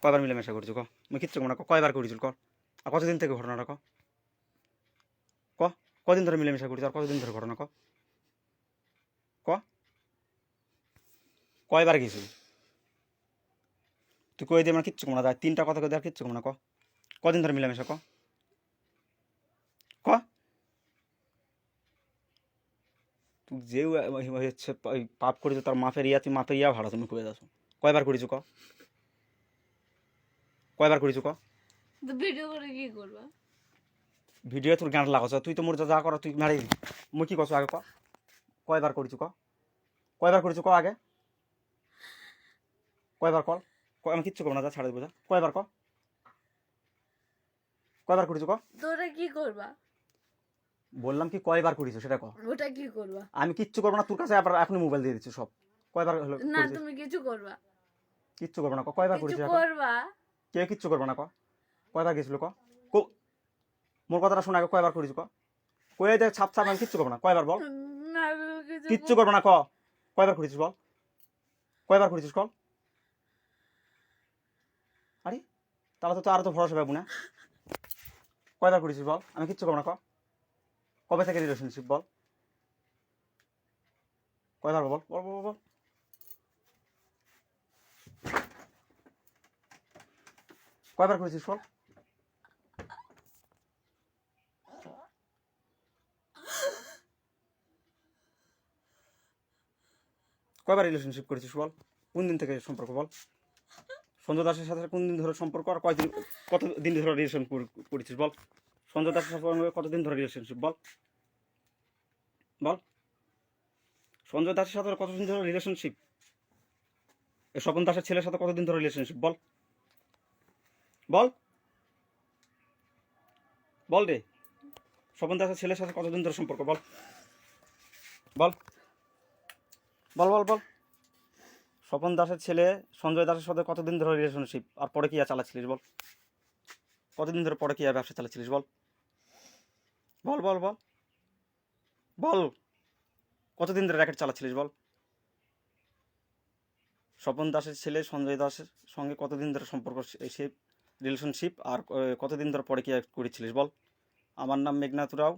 কয়বার মিলেমিশা করেছো ক? আমি কিচ্ছু না কয়বার করেছিল ক? আর কতদিন থেকে ঘটনাটা ক? ক কদিন ধরে মিলেমিশা করেছো আর কতদিন ধরে ঘটনা ক? ক কয়বার গেছিল? তুই কই দিয়ে আমার কিচ্ছু না যায় 3টা কথা কই দিয়ে আর কিচ্ছু না ক? কদিন ধরে মিলেমিশা ক? ক তুই যে হচ্ছে পাপ করেছো তার মাফের ইয়া তুই মাপের ইয়া ভাড়া তুমি কয়ে যাচ্ছ। কয়বার করেছো ক? কয়বার করেছো ক? তো ভিডিও করে কি করবা? ভিডিও তোর গান লাগাছ তুই তো মোর যা কর তুই মারি মুই কি করছো আগে ক? কয়বার করেছো ক? কয়বার করেছো ক আগে? কয়বার কল? আমি কিচ্ছু করবো না যা ছাড়ে দেবো যা। কয়বার ক? কয়বার করেছো ক? তোরা কি করবা? বললাম কি কয়বার করেছো সেটা ক। ওটা কি করবা? আমি কিচ্ছু করবো না তোর কাছে আবার এখনই মোবাইল দিয়ে দিচ্ছি সব। কয়বার হলো না করেছিস? তুমি কিছু করবা, কিচ্ছু করবো না ক। কয়বার কিছু করেছিস এখন? করবা। কে কিচ্ছু করবো না ক। কয়বার গেছিল ক? মোর কথাটা শোনা আগে কয়বার করেছো ক? কয়ে দেখ ছাপ ছাপ আমি কিচ্ছু করবো না কয়বার বল। না তুমি কিছু কিচ্ছু করবো না ক। কয়বার করেছিস বল। কয়বার করেছিস কল। আরে তাহলে তো আর তো ভরসা পাবো না। কয়বার করেছিস বল আমি কিচ্ছু করবো না ক। কবে থেকে রিলেশনশিপ বল। কয়বার বল বল বল বল। কয়বার করেছিস বল। কয়বার রিলেশনশিপ করেছিস বল। কোন দিন থেকে সম্পর্ক বল। সঞ্জয় দাসের সাথে কোন দিন ধরে সম্পর্ক আর কয়দিন কত দিন ধরে রিলেশন করেছিস বল। সঞ্জয় দাসের সাথে কতদিন ধরে রিলেশনশিপ বল। বল সঞ্জয় দাসের সাথে কতদিন ধরে রিলেশনশিপ। স্বপন দাসের ছেলের সাথে কতদিন ধরে রিলেশনশিপ বল। বল বল রে। স্বপন দাসের ছেলের সাথে কতদিন ধরে সম্পর্ক বল। বল বল বল বল। স্বপন দাসের ছেলে সঞ্জয় দাসের সাথে কতদিন ধরে রিলেশনশিপ আর পরে কি চালাচ্ছিলিস বল। কতদিন ধরে পরে কি ব্যবসা চালাচ্ছিলিস বল। বল বল বল বল। কতদিন ধরে র্যাকেট চালাচ্ছিলিস বল। স্বপন দাসের ছেলে সঞ্জয় দাসের সঙ্গে কতদিন ধরে সম্পর্ক সে রিলেশনশিপ আর কতদিন ধরে পরে কি করেছিলিস বল। আমার নাম মেঘনাথ উরাও,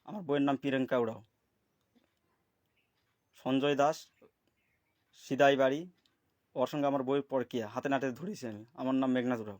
আমার বইয়ের নাম প্রিয়াঙ্কা উরাও। সঞ্জয় দাস সিদাই বাড়ি, ওর সঙ্গে আমার বই পরে কি হাতে নাতে ধরেছি আমি। আমার নাম মেঘনাথ উরাও।